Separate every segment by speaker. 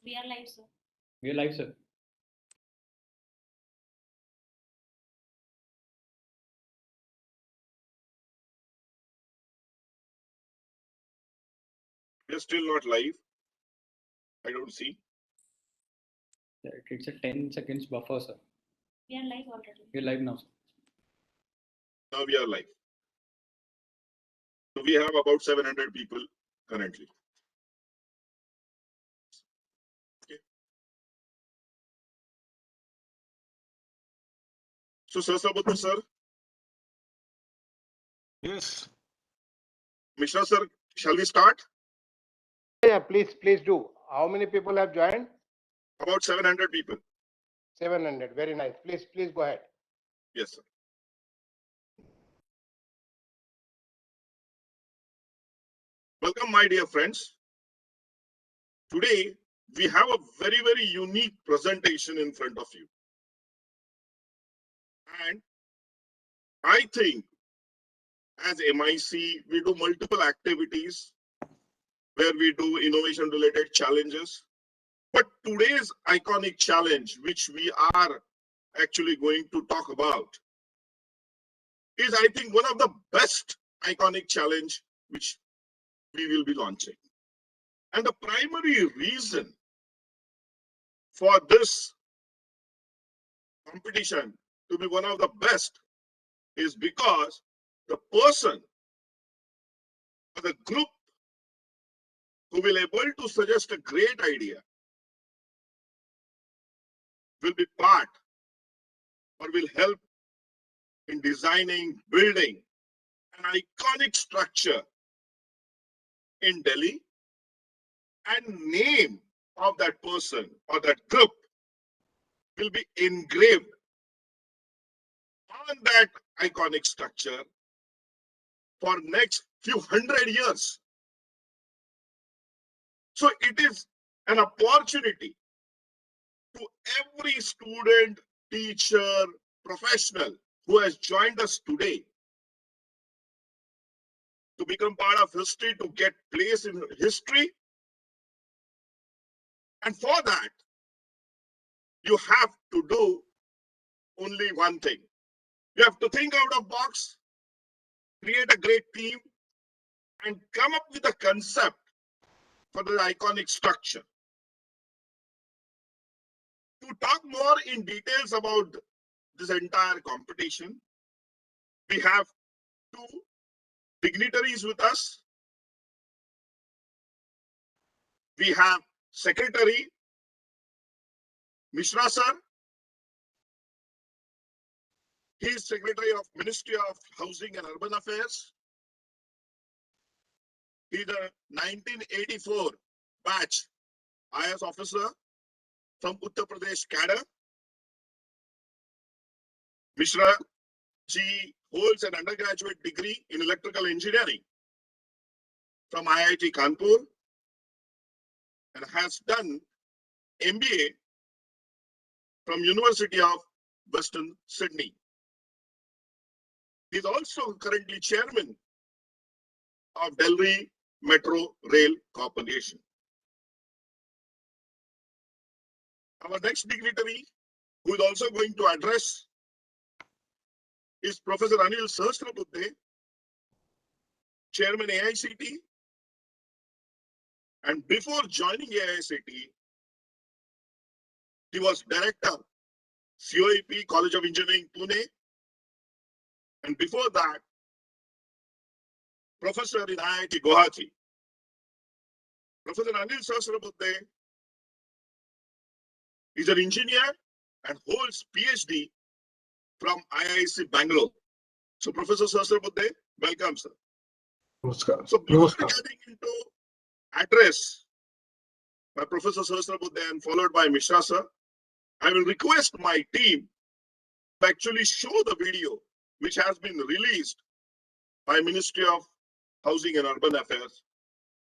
Speaker 1: We are live, sir.
Speaker 2: We are live, sir.
Speaker 3: We are still not live. I don't see.
Speaker 2: Yeah, it's a 10 seconds buffer, sir.
Speaker 1: We are live already.
Speaker 2: We are live now, sir.
Speaker 3: Now we are live. So we have about 700 people currently. Okay. So Sahasrabudhe sir.
Speaker 4: Yes.
Speaker 3: Mishra sir, shall we start?
Speaker 4: Yeah, please do. How many people have joined?
Speaker 3: About 700 people.
Speaker 4: 700. Very nice. Please go ahead.
Speaker 3: Yes, sir. Welcome, my dear friends. Today, we have a very, very unique presentation in front of you. And I think as MIC, we do multiple activities where we do innovation related challenges. But today's iconic challenge, which we are actually going to talk about, is I think one of the best iconic challenge which we will be launching. And the primary reason for this competition to be one of the best is because the person or the group who will able to suggest a great idea will be part or will help in designing, building an iconic structure in Delhi, and name of that person or that group will be engraved on that iconic structure for next few hundred years. So it is an opportunity to every student, teacher, professional who has joined us today to become part of history, to get place in history. And for that, you have to do only one thing. You have to think out of the box, create a great team, and come up with a concept for the iconic structure. To talk more in details about this entire competition, we have two dignitaries with us. We have Secretary Mishra sir. He is Secretary of Ministry of Housing and Urban Affairs. He is a 1984 batch IAS officer from Uttar Pradesh cadre. Mishra ji holds an undergraduate degree in electrical engineering from IIT Kanpur and has done MBA from University of Western Sydney. He is also currently chairman of Delhi Metro Rail Corporation. Our next dignitary, who is also going to address, is Professor Anil Sahasrabudhe, Chairman AICT. And before joining AICT, he was Director, COEP, College of Engineering, Pune. And before that, Professor in IIT Guwahati. Professor Anil Sahasrabudhe is an engineer and holds PhD from IIC Bangalore. So Professor Sahasrabudhe, welcome, sir.
Speaker 4: Namaskar.
Speaker 3: So before getting into address by Professor Sahasrabudhe and followed by Mishra sir, I will request my team to actually show the video which has been released by Ministry of Housing and Urban Affairs.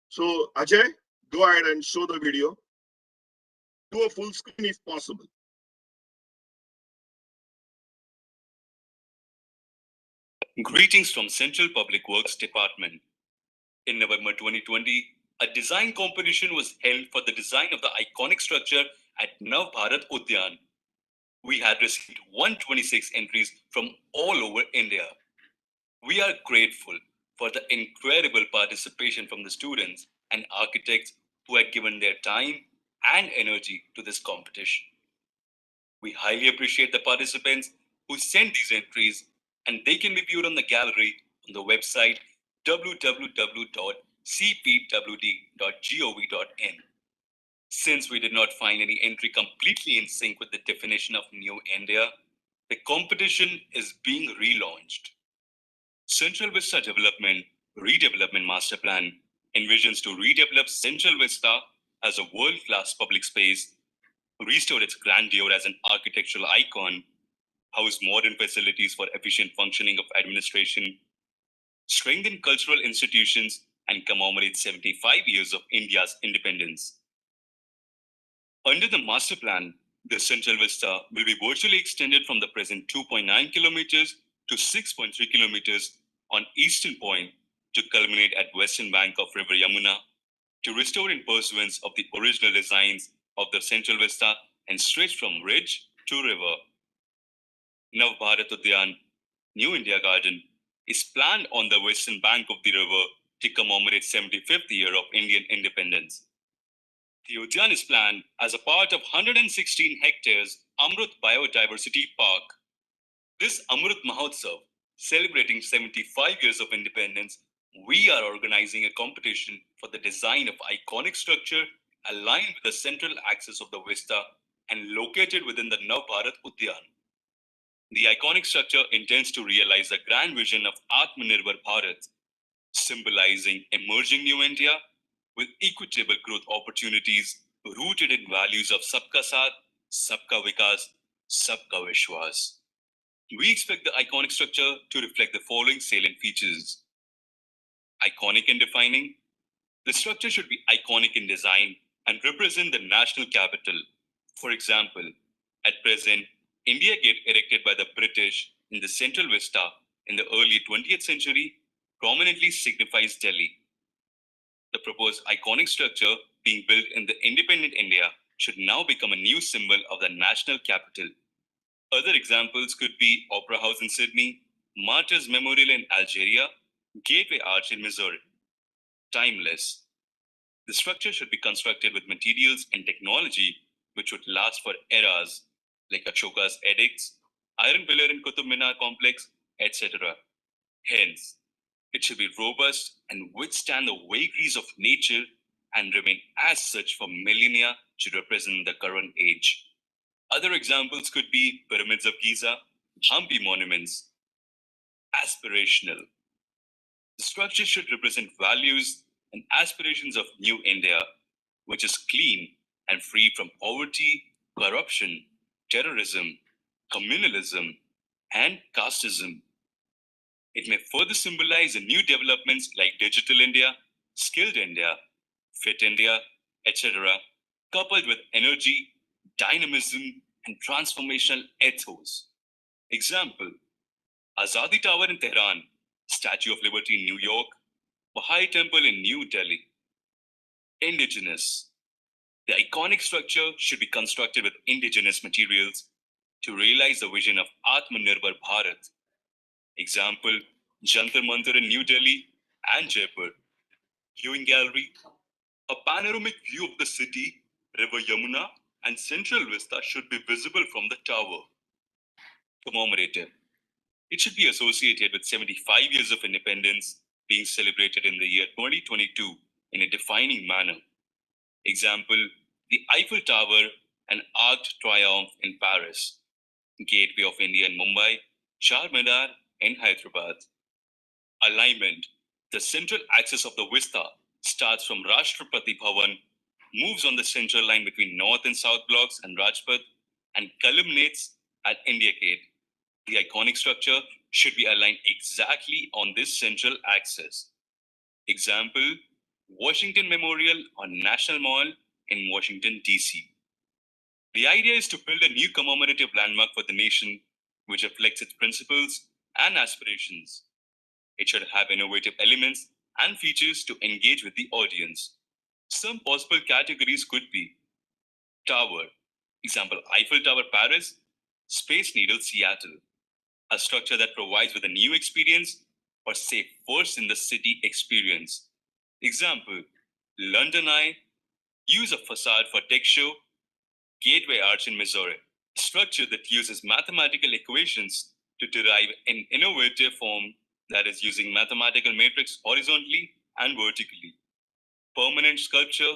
Speaker 3: So Ajay, go ahead and show the video. Do a full screen if possible.
Speaker 5: Greetings from Central Public Works Department. In November 2020, a design competition was held for the design of the iconic structure at Nav Bharat Udyan. We had received 126 entries from all over India. We are grateful for the incredible participation from the students and architects who had given their time and energy to this competition. We highly appreciate the participants who sent these entries, and they can be viewed on the gallery on the website www.cpwd.gov.in. Since we did not find any entry completely in sync with the definition of New India, the competition is being relaunched. Central Vista Development Redevelopment Master Plan envisions to redevelop Central Vista as a world-class public space, restore its grandeur as an architectural icon, house modern facilities for efficient functioning of administration, strengthen cultural institutions, and commemorate 75 years of India's independence. Under the master plan, the Central Vista will be virtually extended from the present 2.9 kilometers to 6.3 kilometers on eastern point to culminate at western bank of River Yamuna, to restore in pursuance of the original designs of the Central Vista and stretch from ridge to river. Nav Bharat Udyan, New India Garden, is planned on the western bank of the river to commemorate 75th year of Indian independence. The Udyan is planned as a part of 116 hectares Amrut Biodiversity Park. This Amrut Mahotsav, celebrating 75 years of independence, we are organizing a competition for the design of iconic structure aligned with the central axis of the vista and located within the Nav Bharat Udyan. The iconic structure intends to realize the grand vision of Atmanirbhar Bharat, symbolizing emerging New India with equitable growth opportunities rooted in values of Sabka Saath, Sabka Vikas, Sabka Vishwas. We expect the iconic structure to reflect the following salient features. Iconic and defining. The structure should be iconic in design and represent the national capital. For example, at present, India Gate erected by the British in the Central Vista in the early 20th century prominently signifies Delhi. The proposed iconic structure being built in the independent India should now become a new symbol of the national capital. Other examples could be Opera House in Sydney, Martyrs Memorial in Algeria, Gateway Arch in Missouri. Timeless. The structure should be constructed with materials and technology which would last for eras, like Ashoka's edicts, Iron Pillar in Qutub Minar complex, etc. Hence, it should be robust and withstand the vagaries of nature and remain as such for millennia to represent the current age. Other examples could be Pyramids of Giza, Hampi monuments. Aspirational. The structure should represent values and aspirations of New India, which is clean and free from poverty, corruption, terrorism, communalism, and casteism. It may further symbolize the new developments like Digital India, Skilled India, Fit India, etc., coupled with energy, dynamism, and transformational ethos. Example, Azadi Tower in Tehran, Statue of Liberty in New York, Baha'i Temple in New Delhi. Indigenous. The iconic structure should be constructed with indigenous materials to realize the vision of Atmanirbhar Bharat. Example, Jantar Mantar in New Delhi and Jaipur. Viewing gallery. A panoramic view of the city, River Yamuna, and Central Vista should be visible from the tower. Commemorative. It should be associated with 75 years of independence being celebrated in the year 2022 in a defining manner. Example, the Eiffel Tower and Arc de Triomphe in Paris, Gateway of India in Mumbai, Charminar in Hyderabad. Alignment. The central axis of the vista starts from Rashtrapati Bhavan, moves on the central line between North and South blocks and Rajpath, and culminates at India Gate. The iconic structure should be aligned exactly on this central axis. Example, Washington Memorial on National Mall in Washington, D.C. The idea is to build a new commemorative landmark for the nation, which reflects its principles and aspirations. It should have innovative elements and features to engage with the audience. Some possible categories could be tower, example Eiffel Tower, Paris, Space Needle, Seattle, a structure that provides with a new experience or say first in the city experience. Example, London Eye, use a facade for tech show, Gateway Arch in Missouri, structure that uses mathematical equations to derive an innovative form that is using mathematical matrix horizontally and vertically. Permanent sculpture,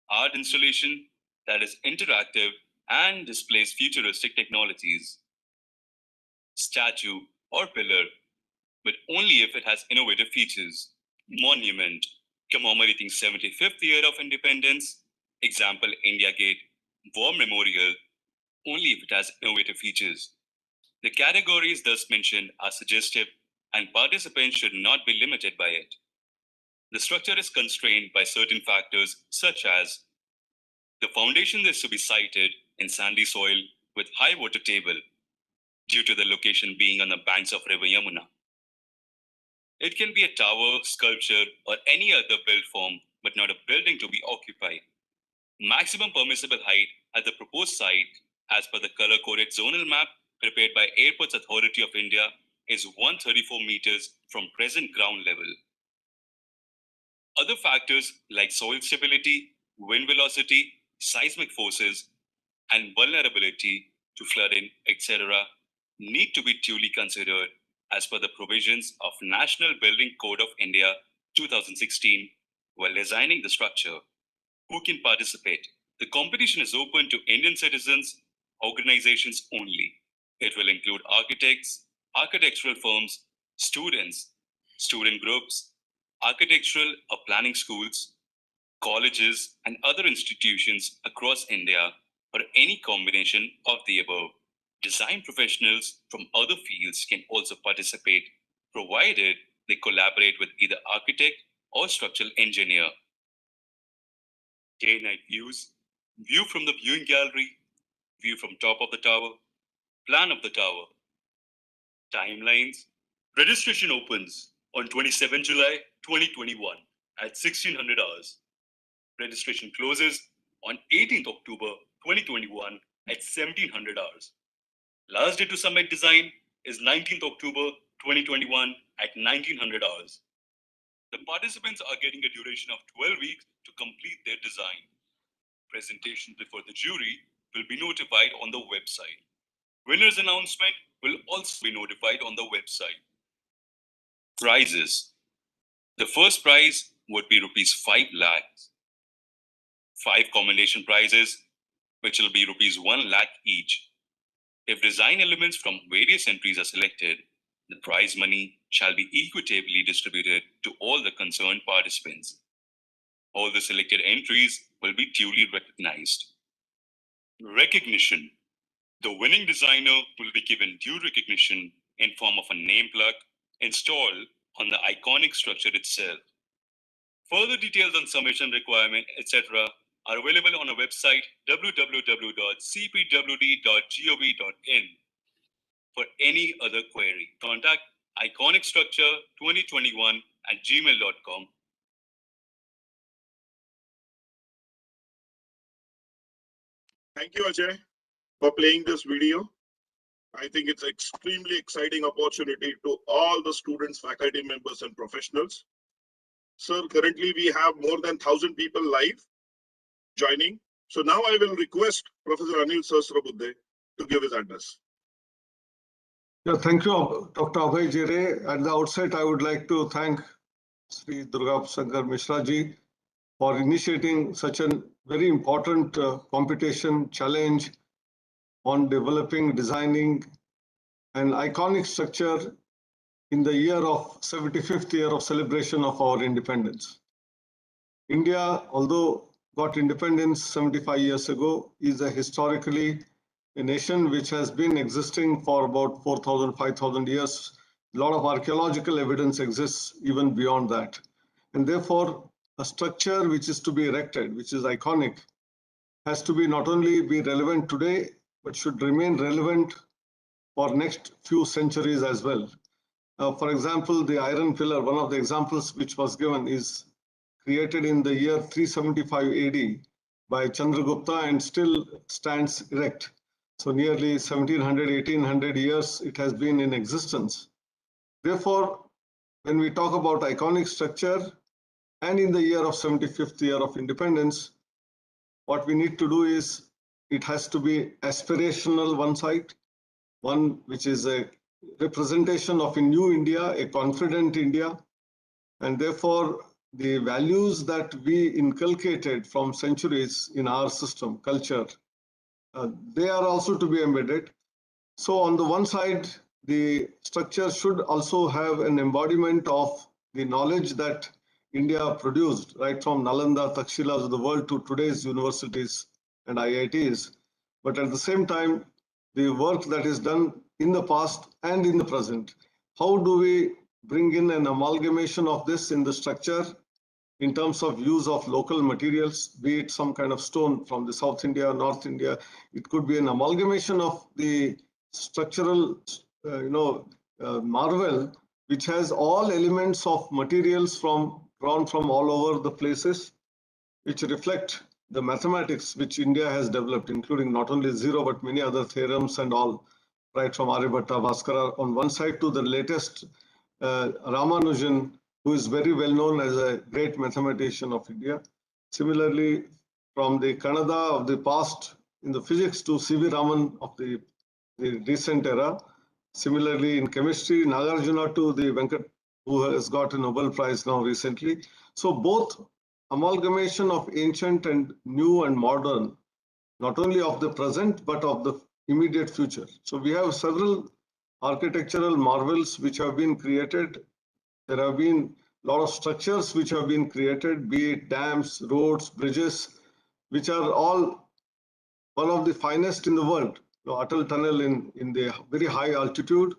Speaker 5: art installation that is interactive and displays futuristic technologies. Statue or pillar, but only if it has innovative features. Monument, commemorating 75th year of independence, example India Gate, War Memorial, only if it has innovative features. The categories thus mentioned are suggestive and participants should not be limited by it. The structure is constrained by certain factors such as the foundation is to be sited in sandy soil with high water table due to the location being on the banks of River Yamuna. It can be a tower, sculpture, or any other built form, but not a building to be occupied. Maximum permissible height at the proposed site, as per the color-coded zonal map prepared by Airports Authority of India, is 134 meters from present ground level. Other factors like soil stability, wind velocity, seismic forces, and vulnerability to flooding, etc., need to be duly considered as per the provisions of National Building Code of India 2016 while designing the structure. Who can participate? The competition is open to Indian citizens, organizations only. It will include architects, architectural firms, students, student groups, architectural or planning schools, colleges, and other institutions across India, or any combination of the above. Design professionals from other fields can also participate, provided they collaborate with either architect or structural engineer. Day-night views, view from the viewing gallery, view from top of the tower, plan of the tower. Timelines. Registration opens on 27 July 2021 at 1600 hours. Registration closes on 18th October 2021 at 1700 hours. Last day to submit design is 19th October 2021 at 1900 hours. The participants are getting a duration of 12 weeks to complete their design. Presentation before the jury will be notified on the website. Winner's announcement will also be notified on the website. Prizes. The first prize would be rupees 5 lakhs. 5 commendation prizes, which will be rupees 1 lakh each. If design elements from various entries are selected, the prize money shall be equitably distributed to all the concerned participants. All the selected entries will be duly recognized. Recognition. The winning designer will be given due recognition in form of a name plaque installed on the iconic structure itself. Further details on submission requirement, etc. are available on our website www.cpwd.gov.in. For any other query, contact iconicstructure2021@gmail.com.
Speaker 3: Thank you, Ajay, for playing this video. I think it's an extremely exciting opportunity to all the students, faculty members, and professionals. Sir, currently we have more than 1,000 people live joining. So now I will request Professor Anil Sahasrabudhe to give his address.
Speaker 6: Yeah, thank you, Dr. Abhay Jire. At the outset, I would like to thank Shri Durga Shanker Mishra ji for initiating such a very important competition challenge on developing, designing an iconic structure in the year of 75th year of celebration of our independence. India, although got independence 75 years ago, is historically a nation which has been existing for about 4,000, 5,000 years. A lot of archaeological evidence exists even beyond that. And therefore, a structure which is to be erected, which is iconic, has to be not only be relevant today, but should remain relevant for next few centuries as well. For example, the iron pillar, one of the examples which was given is created in the year 375 AD by Chandragupta and still stands erect. So nearly 1700, 1800 years it has been in existence. Therefore, when we talk about iconic structure and in the year of 75th year of independence, what we need to do is it has to be aspirational one side, one which is a representation of a new India, a confident India, and therefore the values that we inculcated from centuries in our system, culture, they are also to be embedded. So on the one side, the structure should also have an embodiment of the knowledge that India produced, right from Nalanda, Takshilas of the world to today's universities and IITs. But at the same time, the work that is done in the past and in the present. How do we bring in an amalgamation of this in the structure in terms of use of local materials, be it some kind of stone from the South India, North India? It could be an amalgamation of the structural, marvel, which has all elements of materials drawn from all over the places, which reflect the mathematics which India has developed, including not only zero, but many other theorems and all, right from Aryabhatta, Bhaskara on one side to the latest Ramanujan, who is very well known as a great mathematician of India. Similarly, from the Kannada of the past in the physics to C.V. Raman of the recent era. Similarly, in chemistry, Nagarjuna to the Venkat, who has got a Nobel Prize now recently. So both amalgamation of ancient and new and modern, not only of the present, but of the immediate future. So we have several architectural marvels which have been created. There have been a lot of structures which have been created, be it dams, roads, bridges, which are all one of the finest in the world. Atal Tunnel in the very high altitude,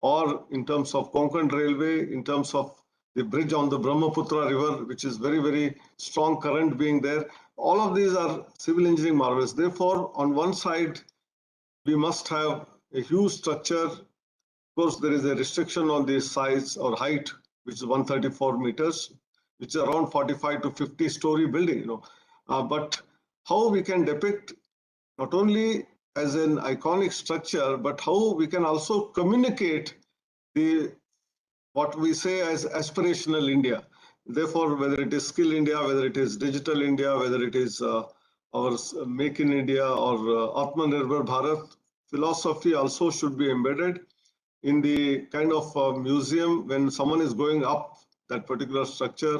Speaker 6: or in terms of Konkan Railway, in terms of the bridge on the Brahmaputra River, which is very, very strong current being there. All of these are civil engineering marvels. Therefore, on one side, we must have a huge structure. Of course, there is a restriction on the size or height, which is 134 meters, which is around 45 to 50-story building. But how we can depict not only as an iconic structure, but how we can also communicate what we say as aspirational India. Therefore, whether it is Skill India, whether it is Digital India, whether it is our Make in India or Atmanirbhar Bharat, philosophy also should be embedded in the kind of museum. When someone is going up that particular structure,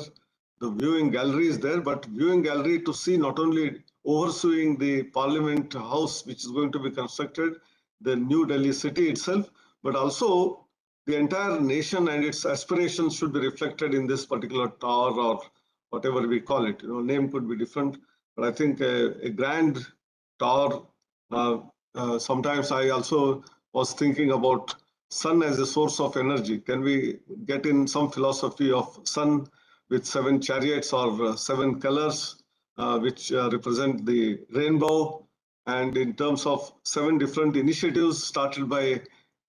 Speaker 6: the viewing gallery is there, but viewing gallery to see not only overseeing the Parliament House, which is going to be constructed, the New Delhi city itself, but also the entire nation and its aspirations should be reflected in this particular tower or whatever we call it. Name could be different, but I think a grand tower. Sometimes I also was thinking about sun as a source of energy. Can we get in some philosophy of sun with 7 chariots or 7 colors, which represent the rainbow, and in terms of 7 different initiatives started by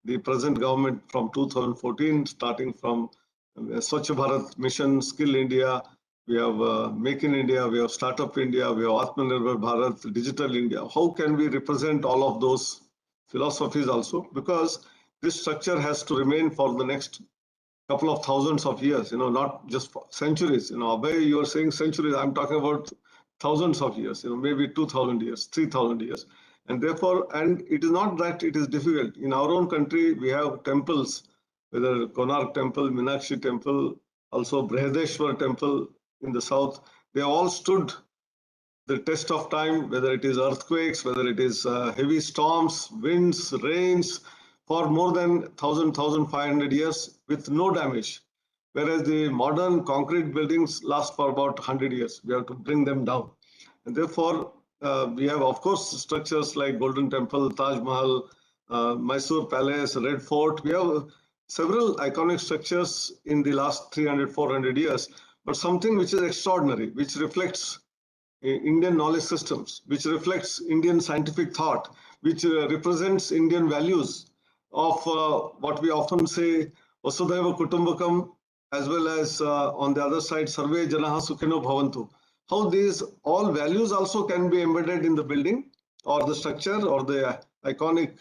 Speaker 6: the present government from 2014, starting from Swachh Bharat Mission, Skill India, we have Make in India, we have Startup India, we have Atmanirbhar Bharat, Digital India. How can we represent all of those philosophies also? Because this structure has to remain for the next couple of thousands of years, not just centuries. Abhay, you are saying centuries, I'm talking about thousands of years, maybe 2,000 years, 3,000 years. And therefore, and it is not that it is difficult. In our own country, we have temples, whether Konark Temple, Meenakshi Temple, also Brihadeshwar Temple in the south. They all stood the test of time, whether it is earthquakes, whether it is heavy storms, winds, rains, for more than 1,000, 1,500 years with no damage. Whereas the modern concrete buildings last for about 100 years. We have to bring them down. And therefore, we have, of course, structures like Golden Temple, Taj Mahal, Mysore Palace, Red Fort. We have several iconic structures in the last 300, 400 years, but something which is extraordinary, which reflects Indian knowledge systems, which reflects Indian scientific thought, which represents Indian values of what we often say, Vasudhaiva Kutumbakam, as well as on the other side, Sarve Janaha Sukhino Bhavantu. How these all values also can be embedded in the building or the structure or the iconic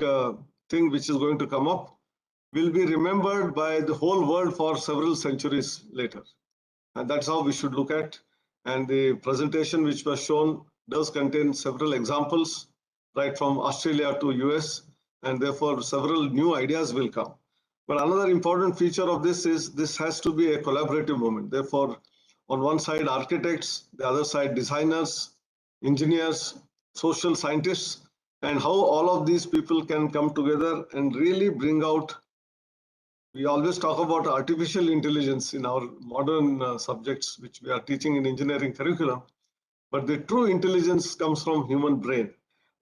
Speaker 6: thing which is going to come up will be remembered by the whole world for several centuries later. And that's how we should look at. And the presentation which was shown does contain several examples, right from Australia to US, and therefore several new ideas will come. But another important feature of this is this has to be a collaborative movement. Therefore, on one side, architects, the other side, designers, engineers, social scientists, and how all of these people can come together and really bring out. We always talk about artificial intelligence in our modern subjects, which we are teaching in engineering curriculum. But the true intelligence comes from human brain.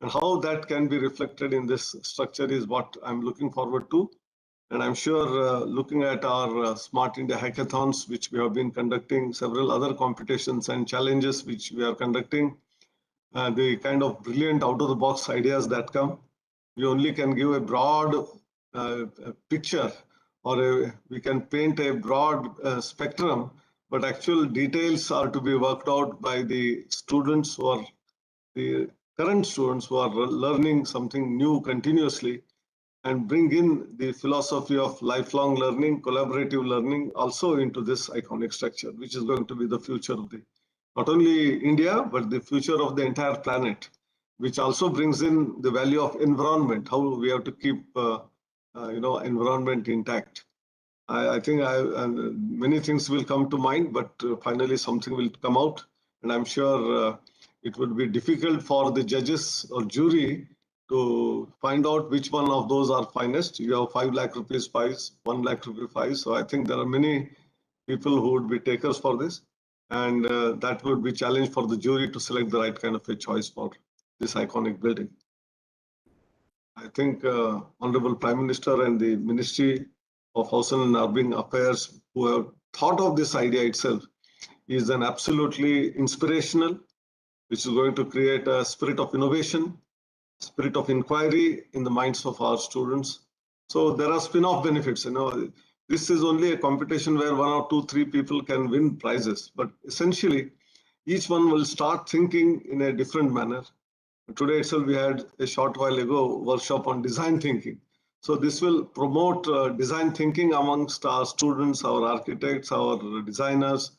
Speaker 6: And how that can be reflected in this structure is what I'm looking forward to. And I'm sure looking at our Smart India hackathons, which we have been conducting, several other competitions and challenges which we are conducting, the kind of brilliant out-of-the-box ideas that come, we only can give a broad picture, or we can paint a broad spectrum, but actual details are to be worked out by the students who are the current students who are learning something new continuously, and bring in the philosophy of lifelong learning, collaborative learning also into this iconic structure, which is going to be the future of the not only India, but the future of the entire planet, which also brings in the value of environment, how we have to keep environment intact. I think many things will come to mind, but finally something will come out, and I'm sure it would be difficult for the judges or jury to find out which one of those are finest. You have 5 lakh rupees prize, 1 lakh rupee prize. So I think there are many people who would be takers for this, and that would be challenge for the jury to select the right kind of a choice for this iconic building. I think Honorable Prime Minister and the Ministry of Housing and Urban Affairs, who have thought of this idea itself, is an absolutely inspirational, which is going to create a spirit of innovation, spirit of inquiry in the minds of our students. So there are spin-off benefits. This is only a competition where 1 or 2, 3 people can win prizes, but essentially each one will start thinking in a different manner. Today itself, we had a short while ago workshop on design thinking. So this will promote design thinking amongst our students, our architects, our designers,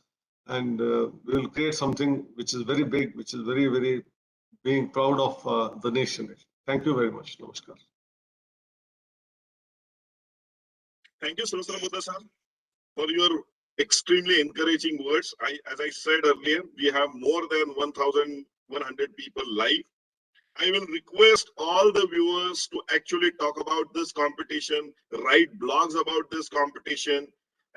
Speaker 6: and we will create something which is very big, which is very, very being proud of the nation. Thank you very much. Namaskar.
Speaker 3: Thank you, Sahasrabudhe sir, for your extremely encouraging words. As I said earlier, we have more than 1,100 people live. I will request all the viewers to actually talk about this competition, write blogs about this competition,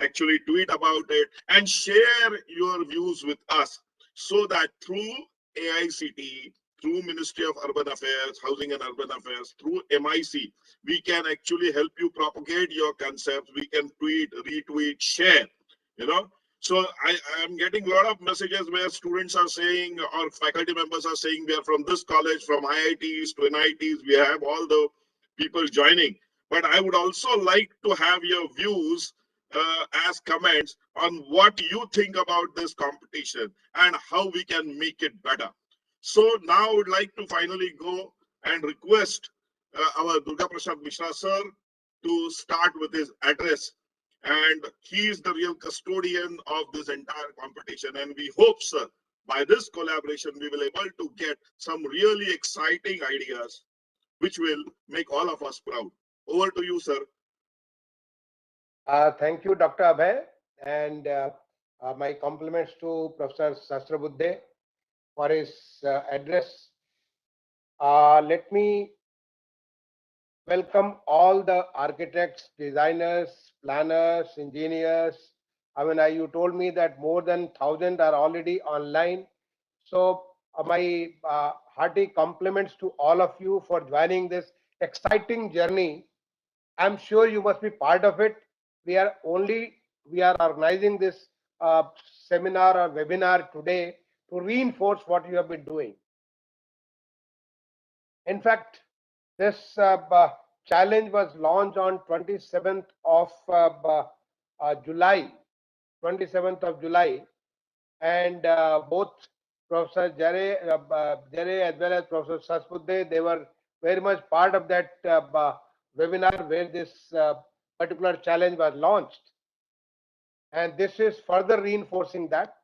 Speaker 3: actually tweet about it, and share your views with us so that through AICT, through Ministry of Urban Affairs, Housing and Urban Affairs, through MIC, we can actually help you propagate your concepts. We can tweet, retweet, share, So I am getting a lot of messages where students are saying, or faculty members are saying, we are from this college, from IITs to NITs, we have all the people joining. But I would also like to have your views as comments on what you think about this competition and how we can make it better. So now I would like to finally go and request our Durga Mishra sir to start with his address. And he is the real custodian of this entire competition. And we hope, sir, by this collaboration, we will able to get some really exciting ideas, which will make all of us proud. Over to you, sir.
Speaker 4: Thank you, Dr. Abhay, and my compliments to Professor Sahasrabudhe for his address. Let me welcome all the architects, designers, planners, engineers. You told me that more than 1,000 are already online. So my hearty compliments to all of you for joining this exciting journey. I'm sure you must be part of it. We are organizing this seminar or webinar today to reinforce what you have been doing. In fact, this challenge was launched on 27th of July, 27th of July, and both Professor Jare as well as Professor Sahasrabudhe, they were very much part of that webinar where this particular challenge was launched. And this is further reinforcing that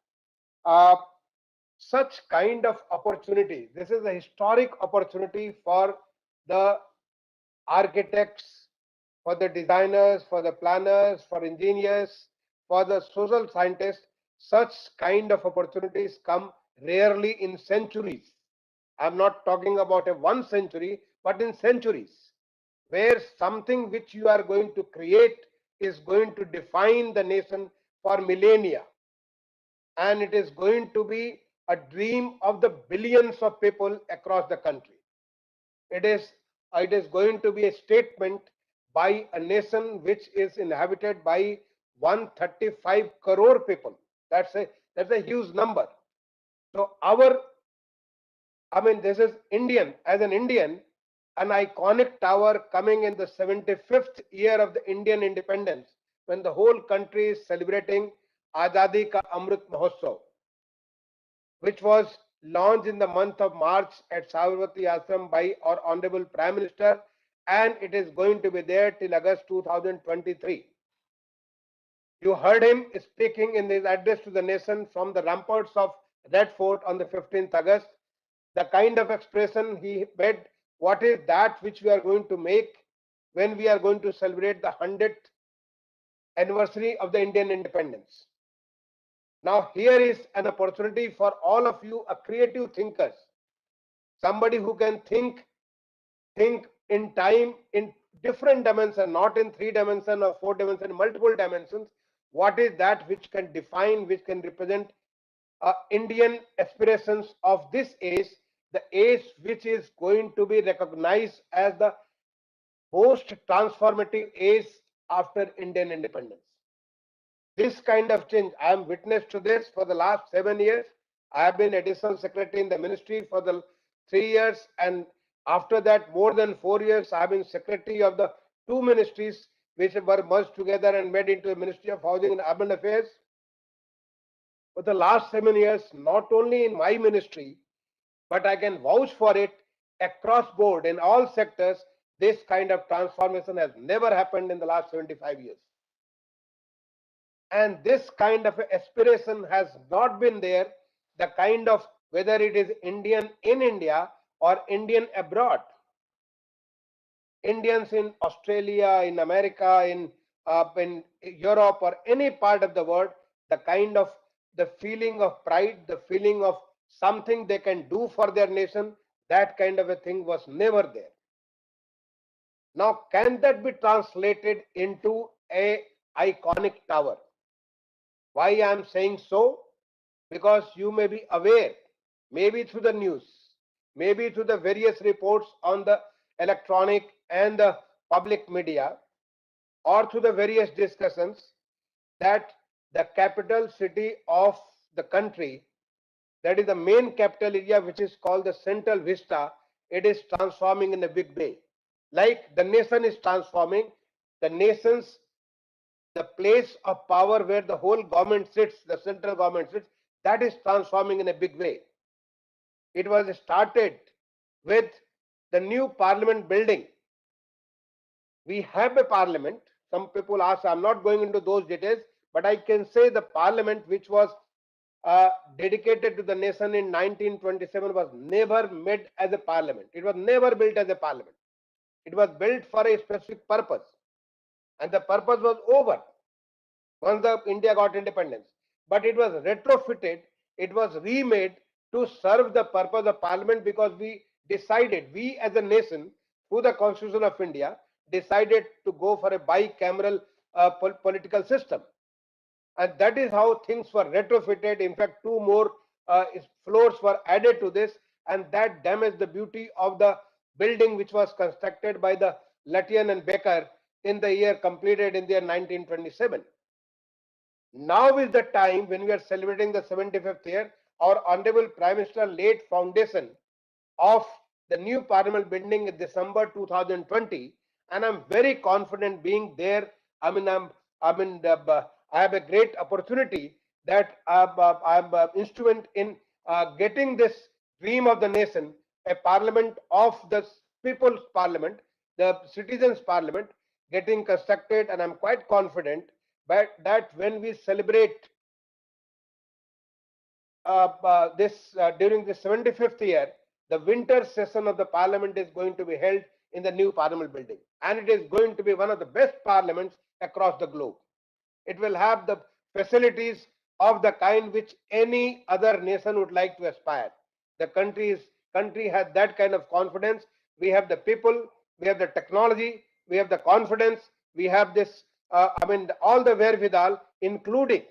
Speaker 4: such kind of opportunity, this is a historic opportunity for the architects, for the designers, for the planners, for engineers, for the social scientists. Such kind of opportunities come rarely in centuries. I'm not talking about a 1 century, but in centuries, where something which you are going to create is going to define the nation for millennia. And it is going to be a dream of the billions of people across the country. It is going to be a statement by a nation which is inhabited by 135 crore people. That's a huge number. So this is Indian, as an Indian, an iconic tower coming in the 75th year of the Indian independence, when the whole country is celebrating Azadi Ka Amrit Mahotsav, which was launched in the month of March at Sabarmati Ashram by our Honorable Prime Minister, and it is going to be there till August 2023. You heard him speaking in his address to the nation from the ramparts of Red Fort on the 15th August. The kind of expression he made, what is that which we are going to make when we are going to celebrate the 100th anniversary of the Indian independence. Now here is an opportunity for all of you, creative thinkers, somebody who can think in time in different dimensions, not in 3 dimensions or 4 dimensions, multiple dimensions. What is that which can define, which can represent Indian aspirations of this age, the age which is going to be recognized as the most transformative age after Indian independence. This kind of change, I am witness to this for the last 7 years. I have been additional secretary in the ministry for the 3 years, and after that more than 4 years I have been secretary of the 2 ministries which were merged together and made into the Ministry of Housing and Urban Affairs. For the last 7 years, not only in my ministry, but I can vouch for it across board in all sectors, this kind of transformation has never happened in the last 75 years. And this kind of aspiration has not been there, the kind of, whether it is Indian in India or Indian abroad. Indians in Australia, in America, in Europe or any part of the world, the kind of the feeling of pride, the feeling of something they can do for their nation, that kind of a thing was never there. Now, can that be translated into a iconic tower? Why I am saying so? Because you may be aware, maybe through the news, maybe through the various reports on the electronic and the public media, or through the various discussions, that the capital city of the country, that is the main capital area, which is called the Central Vista, it is transforming in a big way. Like the nation is transforming, the place of power where the whole government sits, the central government sits, that is transforming in a big way. It was started with the new parliament building. We have a parliament. Some people ask, I'm not going into those details, but I can say the parliament which was dedicated to the nation in 1927 was never made as a parliament. It was never built as a parliament. It was built for a specific purpose, and the purpose was over once the India got independence. But it was retrofitted, it was remade to serve the purpose of parliament, because we decided, we as a nation, through the Constitution of India, decided to go for a bicameral political system. And that is how things were retrofitted. In fact, 2 more floors were added to this, and that damaged the beauty of the building which was constructed by the Latian and Baker in the year completed in the year 1927. Now is the time when we are celebrating the 75th year. Our Honorable Prime Minister laid foundation of the new Parliament building in December 2020, and I'm very confident being there. I have a great opportunity that I'm instrument in getting this dream of the nation, a parliament of the people's parliament, the citizens' parliament, getting constructed, and I'm quite confident that when we celebrate this during the 75th year, the winter session of the parliament is going to be held in the new parliament building, and it is going to be one of the best parliaments across the globe. It will have the facilities of the kind which any other nation would like to aspire. The country has that kind of confidence. We have the people, we have the technology, we have the confidence, we have this, all the wherewithal, including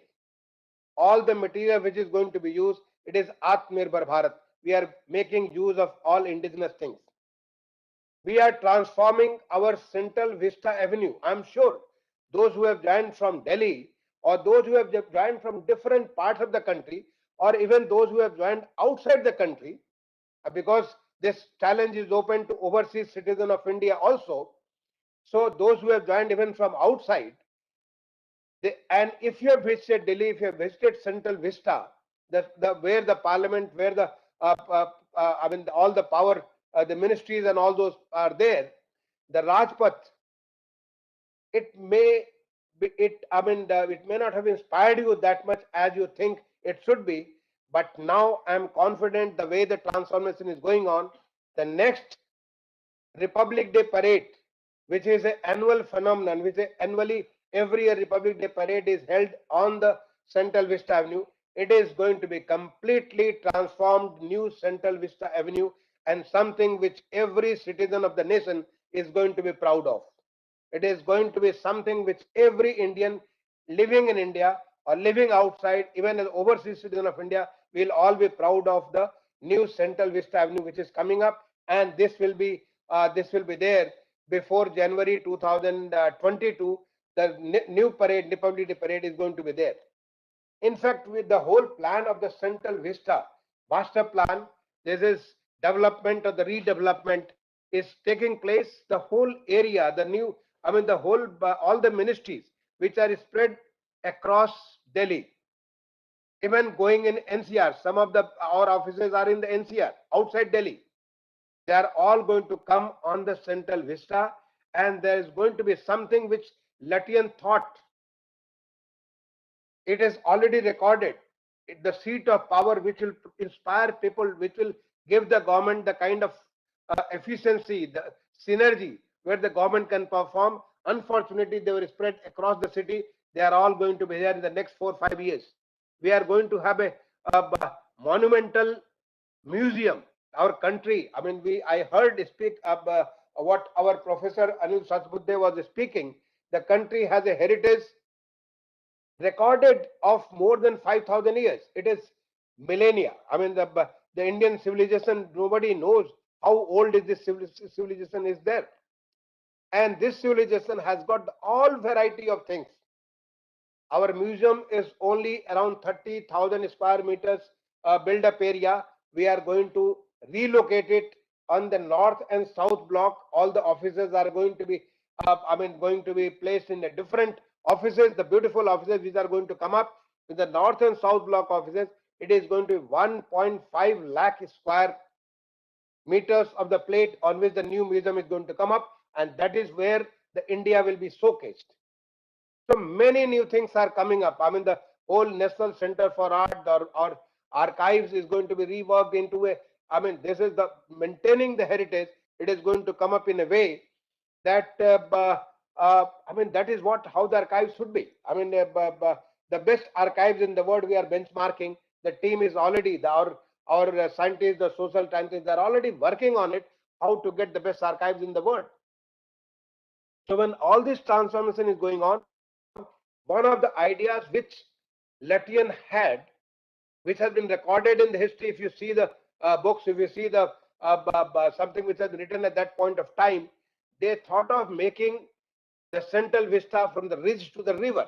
Speaker 4: all the material which is going to be used. It is Atmanirbhar Bharat. We are making use of all indigenous things. We are transforming our Central Vista Avenue. I'm sure those who have joined from Delhi, or those who have joined from different parts of the country, or even those who have joined outside the country, because this challenge is open to overseas citizens of India also. So those who have joined even from outside, and if you have visited Delhi, if you have visited Central Vista, where the parliament, where the all the power, the ministries and all those are there, the Rajpath, it may be, it may not have inspired you that much as you think it should be, but now I am confident the way the transformation is going on, the next Republic Day parade, which is an annual phenomenon, which is annually every year Republic Day parade is held on the Central Vista Avenue. It is going to be completely transformed new Central Vista Avenue, and something which every citizen of the nation is going to be proud of. It is going to be something which every Indian living in India or living outside, even as overseas citizen of India, will all be proud of the new Central Vista Avenue which is coming up, and this will be there before January 2022. The new parade, Republic Day parade, is going to be there. In fact, with the whole plan of the Central Vista master plan, this is development or the redevelopment is taking place. The whole area, the new, the whole, all the ministries which are spread across Delhi, even going in NCR, some of our offices are in the NCR, outside Delhi. They are all going to come on the Central Vista, and there is going to be something which Lutyens thought. It is already recorded. The seat of power which will inspire people, which will give the government the kind of efficiency, the synergy where the government can perform. Unfortunately, they were spread across the city. They are all going to be there in the next 4 or 5 years. We are going to have a monumental museum. Our country, I heard speak what our Professor Anil Sahasrabudhe was speaking. The country has a heritage recorded of more than 5,000 years. It is millennia. The Indian civilization, nobody knows how old is this civilization is there. And this civilization has got all variety of things. Our museum is only around 30,000 square meters build-up area. We are going to relocate it on the north and south block. All the offices are going to be, going to be placed in the different offices, the beautiful offices which are going to come up. In the north and south block offices, it is going to be 1.5 lakh square meters of the plate on which the new museum is going to come up, and that is where the India will be showcased. So many new things are coming up. The whole National Center for Art or archives is going to be reworked into a, this is the maintaining the heritage. It is going to come up in a way that, that is how the archives should be. The best archives in the world we are benchmarking. The team is already, our scientists, the social scientists, they are already working on it, how to get the best archives in the world. So when all this transformation is going on, one of the ideas which Lutyens had, which has been recorded in the history, if you see the books, if you see the something which has written at that point of time, they thought of making the Central Vista from the ridge to the river.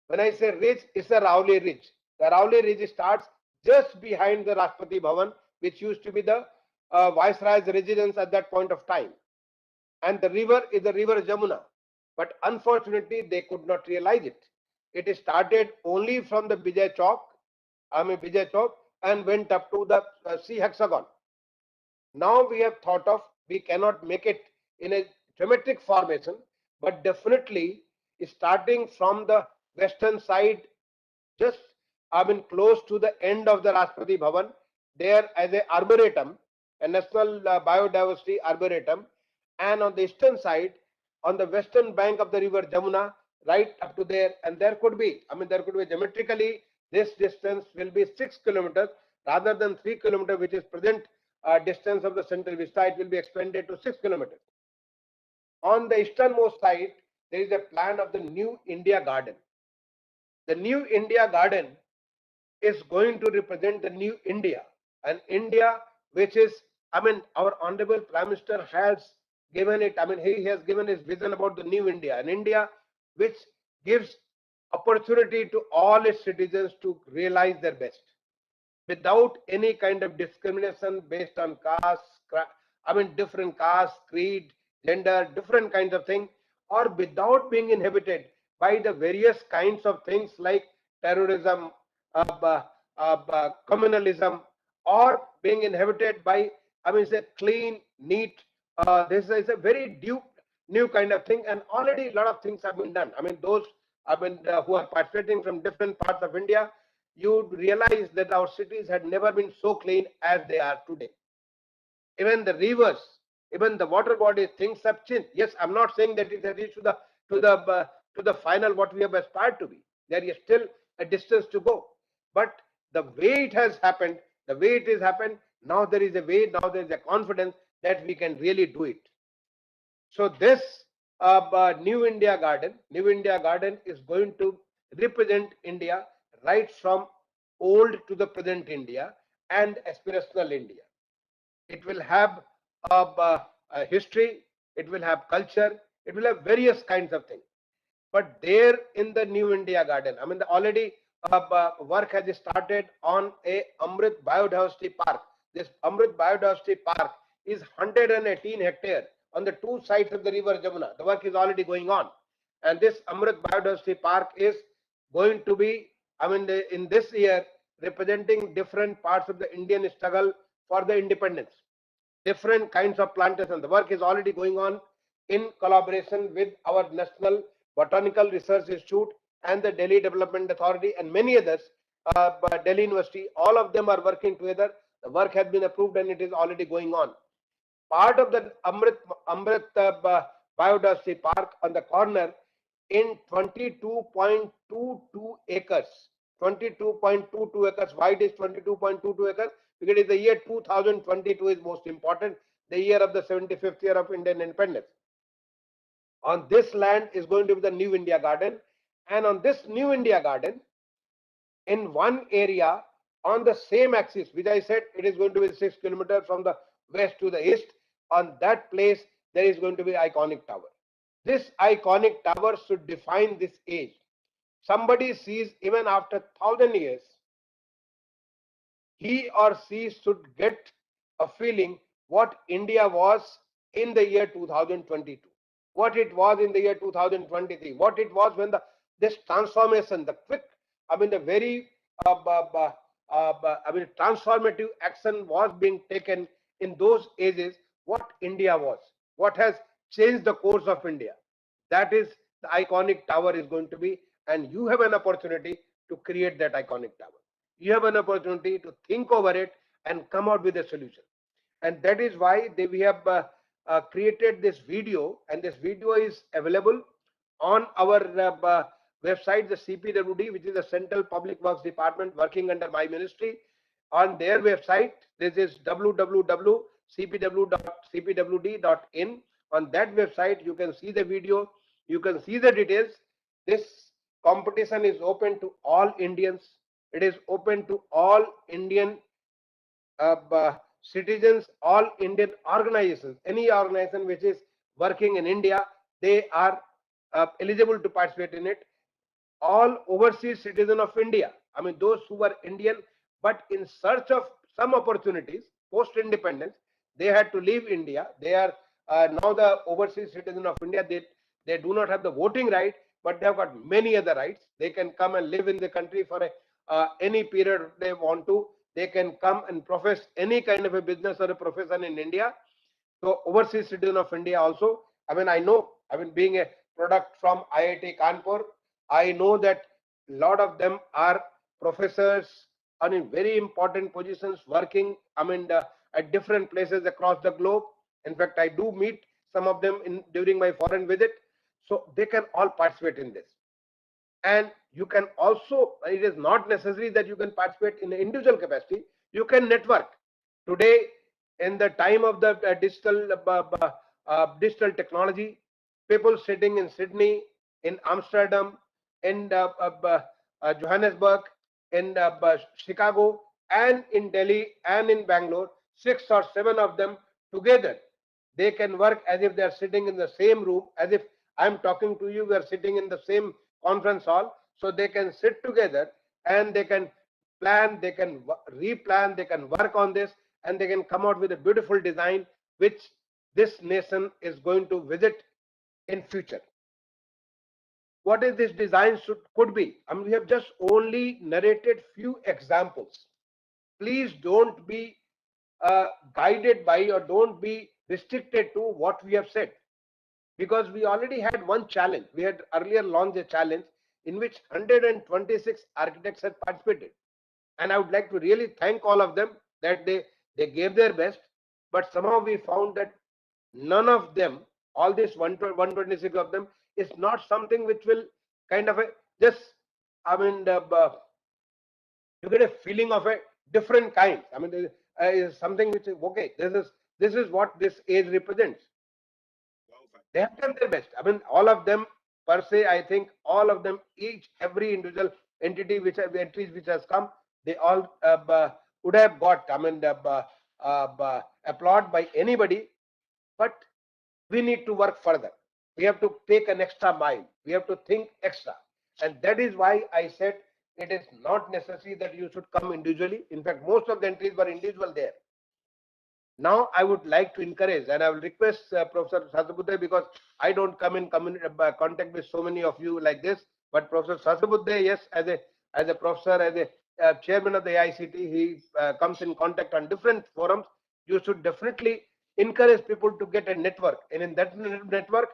Speaker 4: When I say ridge, it's the Rauli Ridge. The Rauli Ridge starts just behind the Rashtrapati Bhavan, which used to be the Viceroy's residence at that point of time. And the river is the river Jamuna. but unfortunately they could not realize it. It started only from the Vijay Chowk, and went up to the sea hexagon. Now we have thought of, we cannot make it in a geometric formation, but definitely starting from the western side, just close to the end of the Rashtrapati Bhavan, there as a arboretum, a national biodiversity arboretum, and on the eastern side, on the western bank of the river Jamuna, right up to there, and there could be, geometrically, this distance will be 6 kilometers rather than 3 kilometers, which is present distance of the central vista. It will be expanded to 6 kilometers. On the easternmost side, there is a plan of the New India Garden. The New India Garden is going to represent the new India, an India which is, our Honorable Prime Minister has given it, he has given his vision about the new India, an India which gives opportunity to all its citizens to realize their best without any kind of discrimination based on caste, different caste, creed, gender, different kinds of things, or without being inhibited by the various kinds of things like terrorism, communalism, or being inhabited by, say, clean, neat. This is a very new kind of thing, and already a lot of things have been done. Those who are participating from different parts of India, you realize that our cities had never been so clean as they are today. Even the rivers, even the water bodies, things have changed. Yes, I'm not saying that it has reached to the final what we have aspired to be. There is still a distance to go, but the way it has happened, now there is a way, now there is a confidence that we can really do it. So this New India Garden is going to represent India right from old to the present India and aspirational India. It will have a history, it will have culture, it will have various kinds of things. But there in the New India Garden, already work has started on a Amrit Biodiversity Park. This Amrit Biodiversity Park is 118 hectares on the two sides of the river Jamuna. The work is already going on, and this Amrit Biodiversity Park is going to be, in this year, representing different parts of the Indian struggle for the independence. Different kinds of plantation. The work is already going on in collaboration with our National Botanical Research Institute and the Delhi Development Authority and many others, Delhi University. All of them are working together. The work has been approved and it is already going on. Part of the Amrit Biodiversity Park on the corner in 22.22 acres. 22.22 acres. Why it is 22.22 acres? Because it is the year 2022 is most important, the year of the 75th year of Indian independence. On this land is going to be the New India Garden, and on this New India Garden, in one area on the same axis, which I said it is going to be 6 kilometers from the west to the east, on that place there is going to be iconic tower. This iconic tower should define this age. Somebody sees even after 1,000 years, he or she should get a feeling what India was in the year 2022, what it was in the year 2023, what it was when this transformation, the quick, the very transformative action was being taken in those ages, what India was, what has changed the course of India. That is the iconic tower is going to be, and you have an opportunity to create that iconic tower. You have an opportunity to think over it and come out with a solution. And that is why we have created this video, and this video is available on our website, the CPWD, which is the Central Public Works Department working under my ministry. On their website, this is www.cpwd.in. On that website, you can see the video, you can see the details. This competition is open to all Indians. It is open to all Indian citizens, all Indian organizations. Any organization which is working in India, they are eligible to participate in it. All overseas citizens of India, those who are Indian but in search of some opportunities post-independence, they had to leave India. They are now the overseas citizens of India. They do not have the voting right, but they have got many other rights. They can come and live in the country for any period they want to. They can come and profess any kind of a business or a profession in India. So overseas citizen of India also. I mean, I know, I mean, being a product from IIT Kanpur, I know that a lot of them are professors are in very important positions working, I mean, at different places across the globe. In fact, I do meet some of them during my foreign visit. So they can all participate in this. And you can also, it is not necessary that you can participate in an individual capacity. You can network. Today, in the time of the digital technology, people sitting in Sydney, in Amsterdam, in Johannesburg, in Chicago, and in Delhi, and in Bangalore, 6 or 7 of them together, they can work as if they are sitting in the same room, as if I'm talking to you, we are sitting in the same conference hall. So they can sit together and they can plan, they can replan, they can work on this, and they can come out with a beautiful design which this nation is going to visit in future. What is this design could be? I mean, we have just only narrated few examples. Please don't be guided by or don't be restricted to what we have said, because we already had one challenge. We had earlier launched a challenge in which 126 architects had participated, and I would like to really thank all of them that they gave their best, but somehow we found that none of them, all this 126 of them, is not something which will kind of a just, I mean, you get a feeling of a different kind. I mean, is something which is okay. This is what this age represents. They have done their best. I mean, all of them per se. I think all of them, every individual entity which have entries which has come, they all would have got, I mean, applaud by anybody. But we need to work further. We have to take an extra mile. We have to think extra, and that is why I said it is not necessary that you should come individually. In fact, most of the entries were individual there. Now I would like to encourage, and I will request Professor Sahasrabudhe, because I don't come in contact with so many of you like this, but Professor Sahasrabudhe, yes, as a professor, as a chairman of the AICT, he comes in contact on different forums. You should definitely encourage people to get a network, and in that network,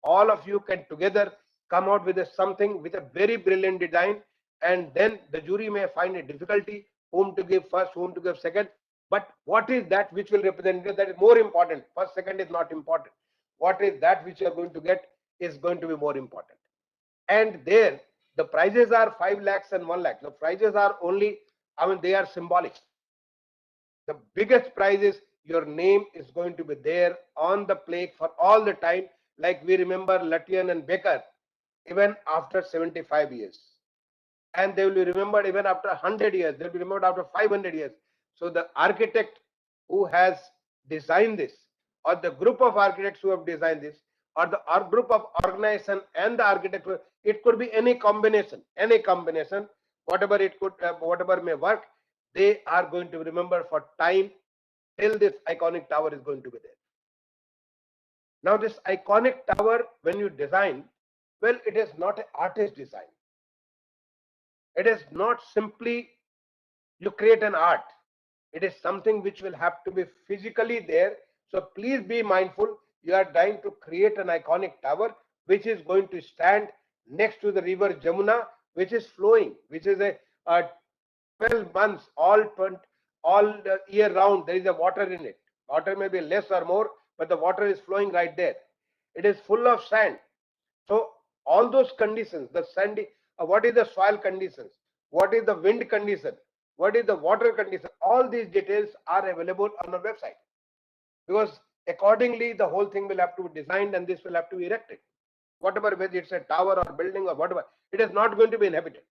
Speaker 4: all of you can together come out with something with a very brilliant design, and then the jury may find a difficulty whom to give first, whom to give second. But what is that which will represent it? That is more important. First, second is not important. What is that which you are going to get is going to be more important. And there, the prizes are 5 lakhs and 1 lakh. The prizes are only, I mean, they are symbolic. The biggest prize is your name is going to be there on the plaque for all the time, like we remember Latian and Baker, even after 75 years. And they will be remembered even after 100 years. They will be remembered after 500 years. So the architect who has designed this, or the group of architects who have designed this, or the group of organization and the architect, it could be any combination, whatever it could, whatever may work, they are going to remember for time till this iconic tower is going to be there. Now this iconic tower, when you design, well, it is not an artist design. It is not simply you create an art. It is something which will have to be physically there. So please be mindful. You are trying to create an iconic tower which is going to stand next to the river Jamuna, which is flowing, which is a 12 months, all year round. There is a water in it. Water may be less or more, but the water is flowing right there. It is full of sand. So all those conditions, the sandy, what is the soil conditions, what is the wind condition, what is the water condition, all these details are available on the website, because accordingly the whole thing will have to be designed and this will have to be erected. Whatever, whether it's a tower or building or whatever, it is not going to be inhabited.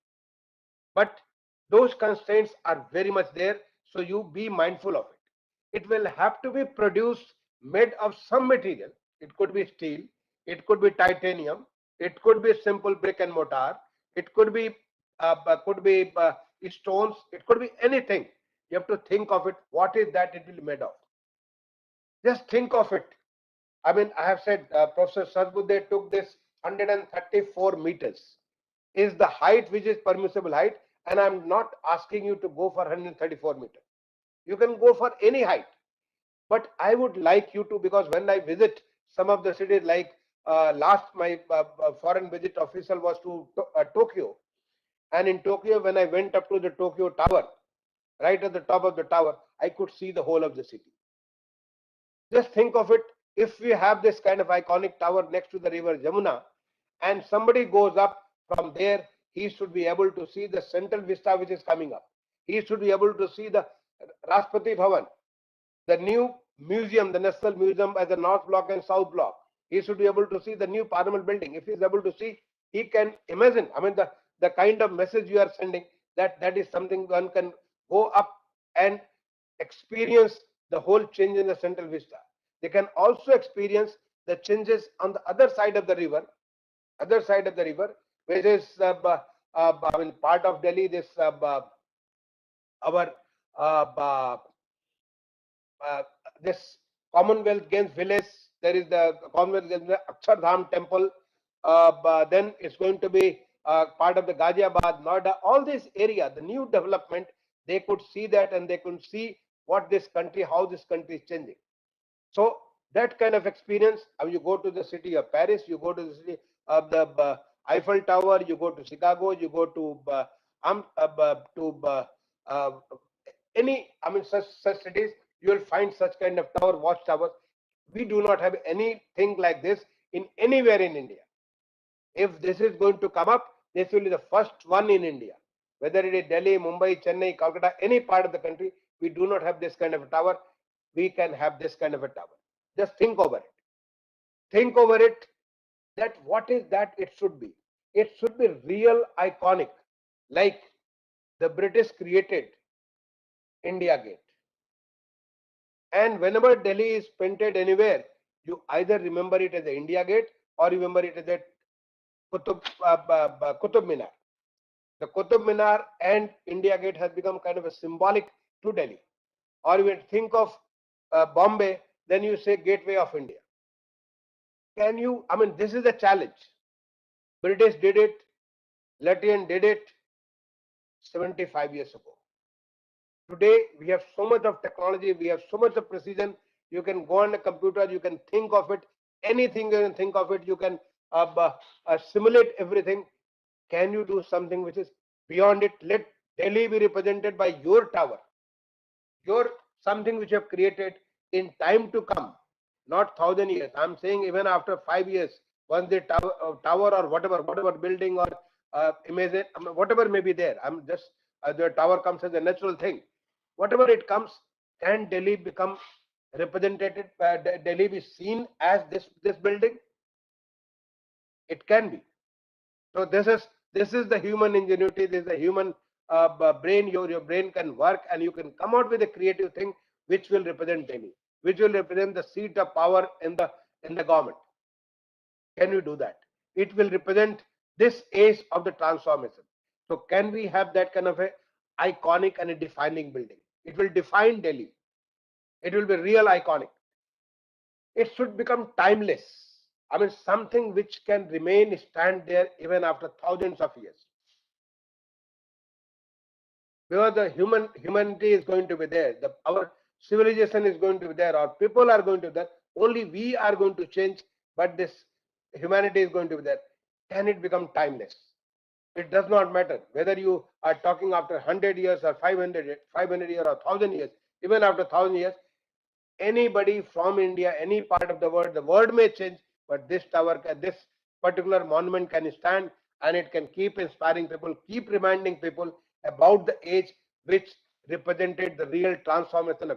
Speaker 4: But those constraints are very much there, so you be mindful of it. It will have to be produced, made of some material. It could be steel, it could be titanium, it could be simple brick and mortar, it could be stones, it could be anything. You have to think of it. What is that it will be made of? Just think of it. I mean, I have said Professor Sahasrabudhe took this 134 meters is the height which is permissible height, and I'm not asking you to go for 134 meters. You can go for any height, but I would like you to, because when I visit some of the cities, like last my foreign visit official was to Tokyo, and in Tokyo, when I went up to the Tokyo Tower, right at the top of the tower, I could see the whole of the city. Just think of it, if we have this kind of iconic tower next to the river Jamuna, and somebody goes up from there, he should be able to see the central vista which is coming up. He should be able to see the Rashtrapati Bhavan, the new museum, the National Museum as the North Block and South Block. He should be able to see the new Parliament building. If he is able to see, he can imagine. I mean, the kind of message you are sending, that is something one can go up and experience the whole change in the central vista. They can also experience the changes on the other side of the river, which is I mean, part of Delhi. This our this Commonwealth Games village. There is the Commonwealth Games Akshardham temple. Then it's going to be part of the Ghaziabad, Noida. All this area, the new development, they could see that, and they could see what this country, how this country is changing. So that kind of experience, you go to the city of Paris, you go to the city of the Eiffel Tower, you go to Chicago, you go to any, I mean, such cities, you will find such kind of tower, watchtowers. We do not have anything like this in anywhere in India. If this is going to come up, this will be the first one in India. Whether it is Delhi, Mumbai, Chennai, Calcutta, any part of the country, we do not have this kind of a tower. We can have this kind of a tower. Just think over it. Think over it, that what is that it should be. It should be real iconic, like the British created India Gate. And whenever Delhi is painted anywhere, you either remember it as the India Gate or remember it as a Qutub Minar. The Qutub Minar and India Gate has become kind of a symbolic to Delhi. Or you think of Bombay, then you say Gateway of India. Can you, I mean, this is a challenge. British did it, Latvian did it 75 years ago. Today, we have so much of technology, we have so much of precision. You can go on a computer, you can think of it, anything you can think of it, you can simulate everything. Can you do something which is beyond it? Let Delhi be represented by your tower, your something which you have created in time to come, not 1,000 years. I'm saying even after 5 years, once the tower or whatever building or imagine, whatever may be there, I'm just the tower comes as a natural thing. Whatever it comes, can Delhi become represented? Delhi be seen as this building? It can be. So this is the human ingenuity. This is the human brain. Your brain can work, and you can come out with a creative thing which will represent Delhi, which will represent the seat of power in the government. Can we do that? It will represent this age of the transformation. So can we have that kind of a iconic and a defining building? It will define Delhi. It will be real iconic. It should become timeless. I mean, something which can remain, stand there even after thousands of years. Because the humanity is going to be there, our civilization is going to be there, our people are going to be there. Only we are going to change, but this humanity is going to be there. Can it become timeless? It does not matter whether you are talking after 100 years or 500 years or 1,000 years. Even after 1,000 years, anybody from India, any part of the world may change, but this tower, this particular monument can stand, and it can keep inspiring people, keep reminding people about the age which represented the real transformation,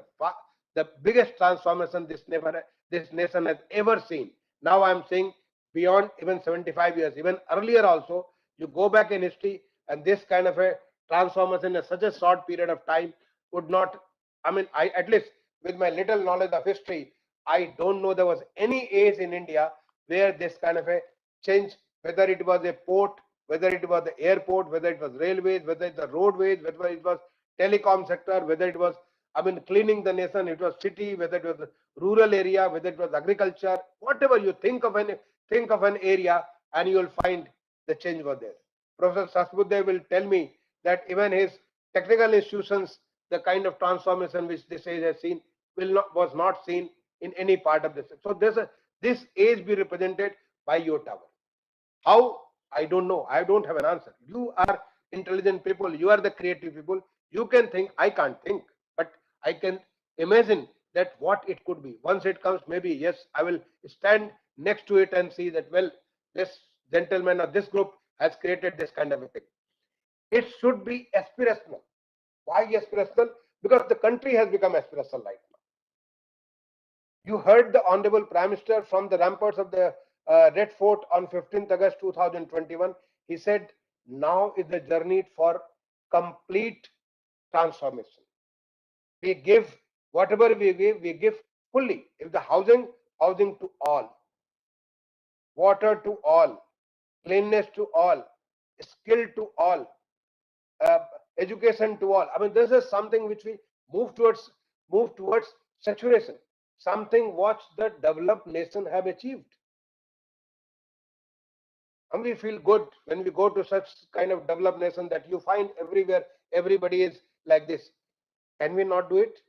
Speaker 4: the biggest transformation this nation has ever seen. Now I'm saying beyond even 75 years, even earlier also, you go back in history, and this kind of a transformation in such a short period of time would not, I mean, I at least with my little knowledge of history, I don't know there was any age in India where this kind of a change, whether it was a port, whether it was the airport, whether it was railways, whether it was roadways, whether it was telecom sector, whether it was, I mean, cleaning the nation, it was city, whether it was rural area, whether it was agriculture, whatever you think of an area, and you will find the change over there. Professor Sahasrabudhe will tell me that even his technical institutions, the kind of transformation which this age has seen was not seen in any part of this. So this age be represented by your tower. How? I don't know. I don't have an answer. You are intelligent people. You are the creative people. You can think. I can't think, but I can imagine that what it could be. Once it comes, maybe yes, I will stand next to it and see that, well, this gentleman or this group has created this kind of a thing. It should be aspirational. Why aspirational? Because the country has become aspirational right now. You heard the Honorable Prime Minister from the ramparts of the Red Fort on 15th August 2021. He said, now is the journey for complete transformation. We give whatever we give fully. If the housing to all, water to all, cleanliness to all, skill to all, education to all. I mean, this is something which we move towards saturation. Something what the developed nation have achieved. And we feel good when we go to such kind of developed nation that you find everywhere everybody is like this. Can we not do it?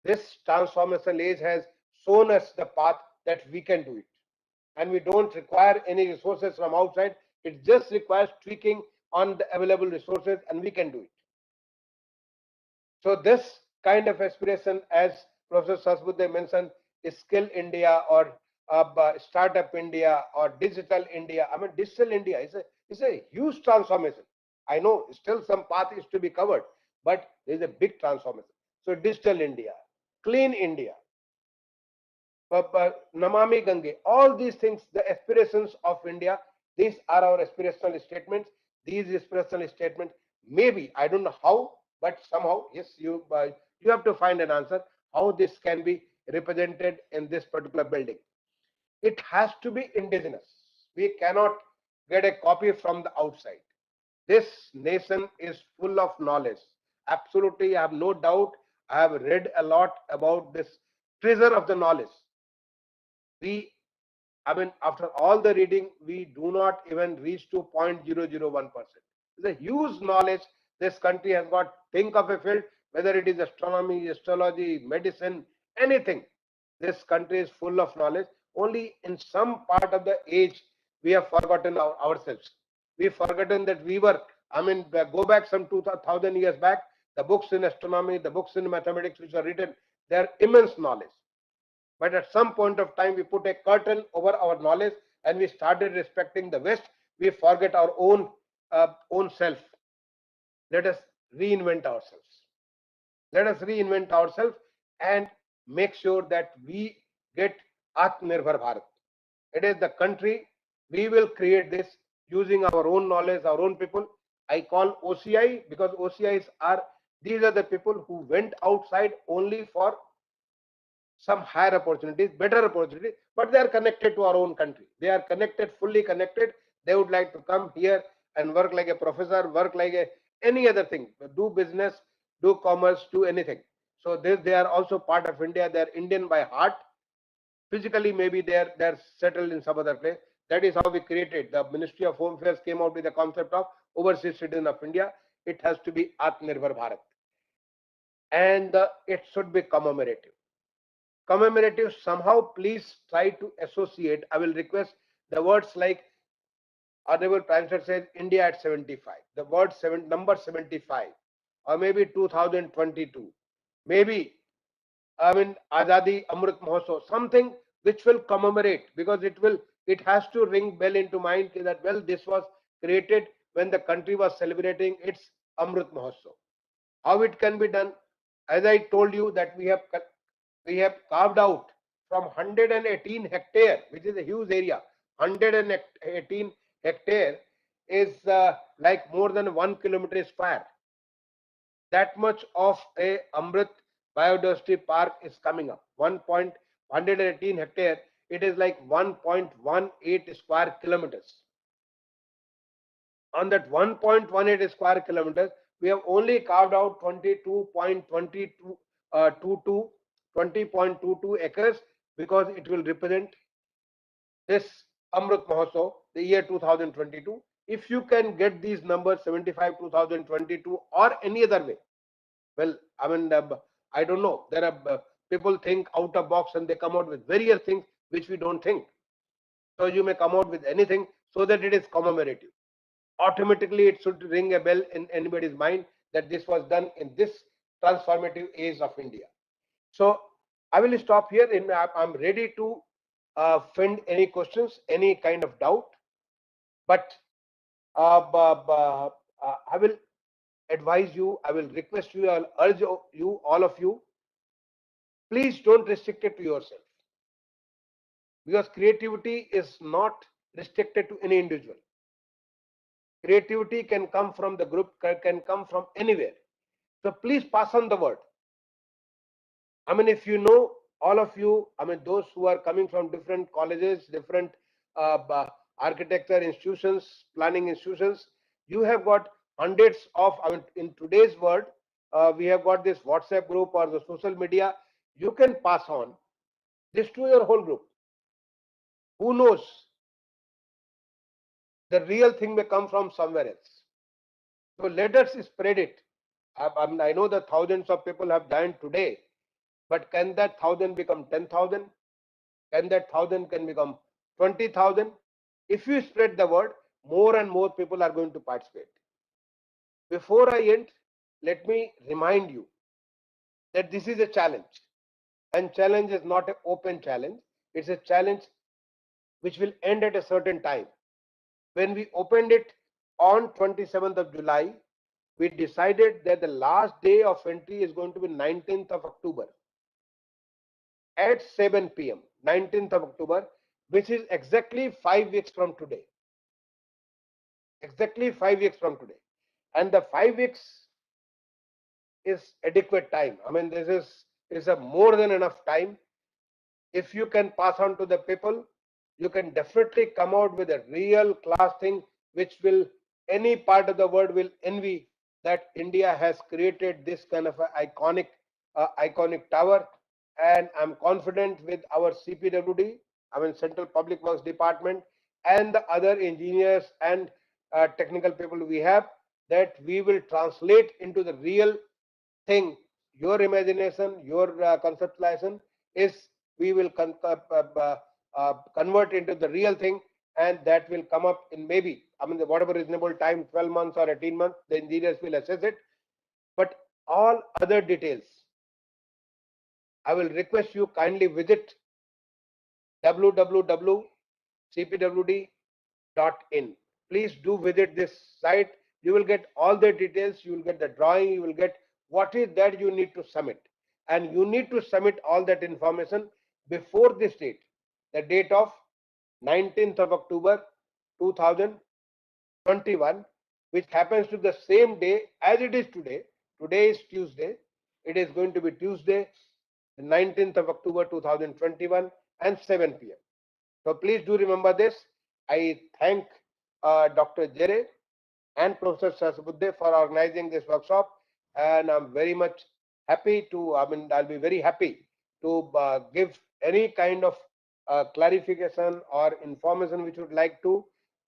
Speaker 4: This transformation age has shown us the path that we can do it. And we don't require any resources from outside. It just requires tweaking on the available resources, and we can do it. So this kind of aspiration, as Professor Sahasrabudhe mentioned, is Skill India or Startup India or Digital India. I mean, Digital India is a huge transformation. I know still some path is to be covered, but there is a big transformation. So Digital India, Clean India, Namami Gange, all these things, the aspirations of India, these are our aspirational statements. These aspirational statements, maybe, I don't know how, but somehow, yes, you have to find an answer how this can be represented in this particular building. It has to be indigenous. We cannot get a copy from the outside. This nation is full of knowledge. Absolutely, I have no doubt. I have read a lot about this treasure of the knowledge. I mean, after all the reading, we do not even reach to 0.001%. It's a huge knowledge this country has got. Think of a field, whether it is astronomy, astrology, medicine, anything. This country is full of knowledge. Only in some part of the age, we have forgotten ourselves. We've forgotten that we were, I mean, go back some 2000 years back, the books in astronomy, the books in mathematics which are written, they are immense knowledge. But at some point of time, we put a curtain over our knowledge and we started respecting the West. We forget our own self. Let us reinvent ourselves. Let us reinvent ourselves and make sure that we get Atmanirbhar Bharat. It is the country. We will create this using our own knowledge, our own people. I call OCI because OCIs are, these are the people who went outside only for some higher opportunities, better opportunities, but they are connected to our own country. They are connected, fully connected. They would like to come here and work like a professor, work like any other thing, do business, do commerce, do anything. So they are also part of India. They are Indian by heart. Physically, maybe they're settled in some other place. That is how we created. The Ministry of Home Affairs came out with the concept of overseas citizen of India. It has to be Atmanirbhar Bharat. And it should be commemorative. Commemorative, somehow please try to associate. I will request the words like Honorable Prime Minister says India at 75, the word number 75, or maybe 2022, maybe I mean Azadi Amrit Mahotsav, something which will commemorate, because it has to ring bell into mind that, well, this was created when the country was celebrating its Amrit Mahotsav. How it can be done? As I told you that we have carved out from 118 hectare, which is a huge area. 118 hectare is like more than 1 kilometer square. That much of a Amrit biodiversity park is coming up. 118 hectare, it is like 1.18 square kilometers. On that 1.18 square kilometers, we have only carved out 20.22 acres, because it will represent this Amrit Mahotsav, the year 2022. If you can get these numbers 75 2022 or any other way, well, I mean, I don't know. There are people think out of box and they come out with various things which we don't think. So you may come out with anything so that it is commemorative. Automatically, it should ring a bell in anybody's mind that this was done in this transformative age of India. So I will stop here. I'm ready to find any questions, any kind of doubt. But I will advise you, I will request you, I will urge you, all of you, please don't restrict it to yourself. Because creativity is not restricted to any individual. Creativity can come from the group, can come from anywhere. So please pass on the word. I mean, if you know, all of you, I mean, those who are coming from different colleges, different architecture institutions, planning institutions, you have got hundreds of, I mean, in today's world, we have got this WhatsApp group or the social media. You can pass on this to your whole group. Who knows? The real thing may come from somewhere else. So let us spread it. I know that thousands of people have joined today, but can that 1,000 become 10,000? Can that 1,000 can become 20,000? If you spread the word, more and more people are going to participate. Before I end, let me remind you that this is a challenge, and challenge is not an open challenge. It's a challenge which will end at a certain time. When we opened it on 27th of July, we decided that the last day of entry is going to be 19th of October at 7 p.m. 19th of October, which is exactly 5 weeks from today. Exactly 5 weeks from today. And the 5 weeks is adequate time. I mean, this is a more than enough time. If you can pass on to the people, you can definitely come out with a real class thing which will, any part of the world will envy that India has created this kind of iconic tower. And I'm confident with our CPWD, I mean Central Public Works Department, and the other engineers and technical people we have, that we will translate into the real thing. Your imagination, your conceptualization is, we will convert into the real thing, and that will come up in maybe, I mean, whatever reasonable time, 12 months or 18 months, the engineers will assess it. But all other details, I will request you kindly visit www.cpwd.in. Please do visit this site. You will get all the details. You will get the drawing. You will get what is that you need to submit. And you need to submit all that information before this date, the date of 19th of October 2021, which happens to the same day as it is today. Today is Tuesday. It is going to be Tuesday, the 19th of October 2021 and 7 p.m. So please do remember this. I thank Dr. Jere and Professor Sahasrabudhe for organizing this workshop, and I'm very much happy to, I mean, I'll be very happy to give any kind of clarification or information which you would like to,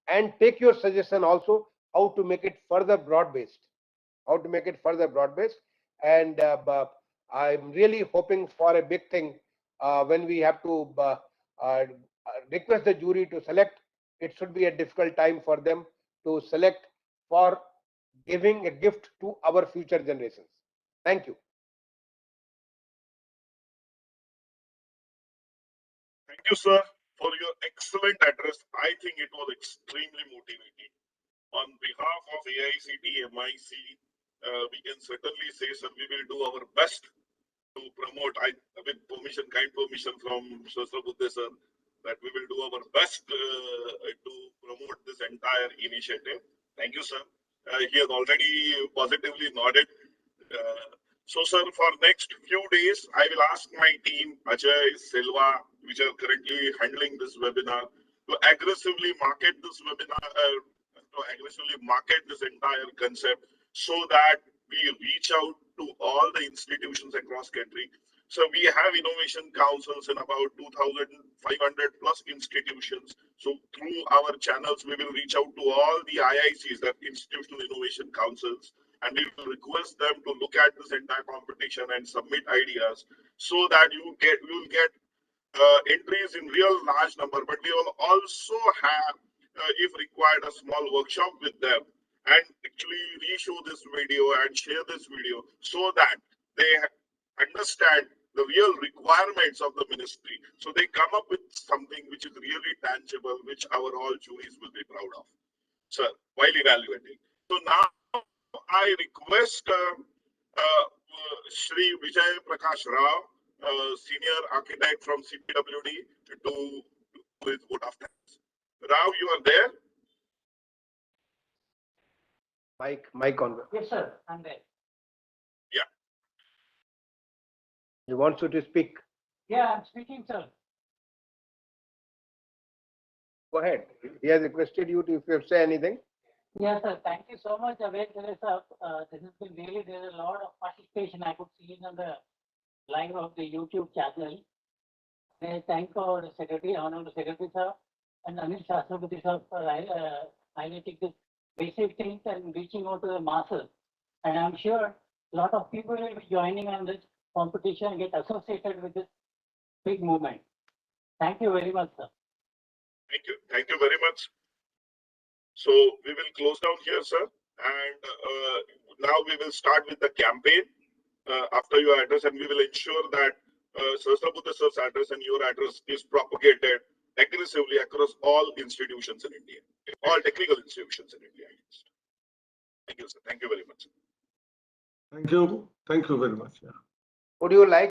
Speaker 4: and take your suggestion also how to make it further broad-based, and I'm really hoping for a big thing when we have to request the jury to select. It should be a difficult time for them to select for giving a gift to our future generations. Thank you.
Speaker 3: Thank you, sir, for your excellent address. I think it was extremely motivating. On behalf of AICT, MIC, we can certainly say, sir, we will do our best to promote, with permission, kind permission from Sahasrabudhe sir, that we will do our best to promote this entire initiative. Thank you, sir. He has already positively nodded. So, sir, for next few days, I will ask my team, Ajay, Silva, which are currently handling this webinar, to aggressively market this webinar, to aggressively market this entire concept, so that we reach out to all the institutions across country, So we have innovation councils in about 2,500 plus institutions. So through our channels, we will reach out to all the IICs, that institutional innovation councils, and we will request them to look at this entire competition and submit ideas so that you will get entries in real large number. But we will also have, if required, a small workshop with them and actually re-show this video and share this video so that they understand the real requirements of the ministry. So they come up with something which is really tangible, which our all juries will be proud of, sir, while evaluating. So now I request Shri Vijay Prakash Rao, senior architect from CPWD, to do his vote of thanks. Rao, you are there?
Speaker 4: Mic on.
Speaker 7: Yes, sir, I'm there.
Speaker 4: He wants you to speak.
Speaker 7: Yeah, I'm speaking, sir.
Speaker 4: Go ahead. He has requested you to, if you say anything.
Speaker 7: Yes, sir. Thank you so much, Abhay. This has been really, there's a lot of participation I could see in the live of the YouTube channel. I thank our secretary, Honorable Secretary, sir, and Anil Sahasrabudhe, sir, for highlighting this basic things and reaching out to the masses. And I'm sure a lot of people will be joining on this competition and get associated with this big movement. Thank you very much, sir.
Speaker 3: Thank you. Thank you very much. So we will close down here, sir. And now we will start with the campaign after your address, and we will ensure that Sahasrabudhe sir's address and your address is propagated aggressively across all institutions in India, all technical institutions in India. Thank you, sir. Thank you very much.
Speaker 6: Thank you. Thank you very much. Yeah.
Speaker 4: Would you like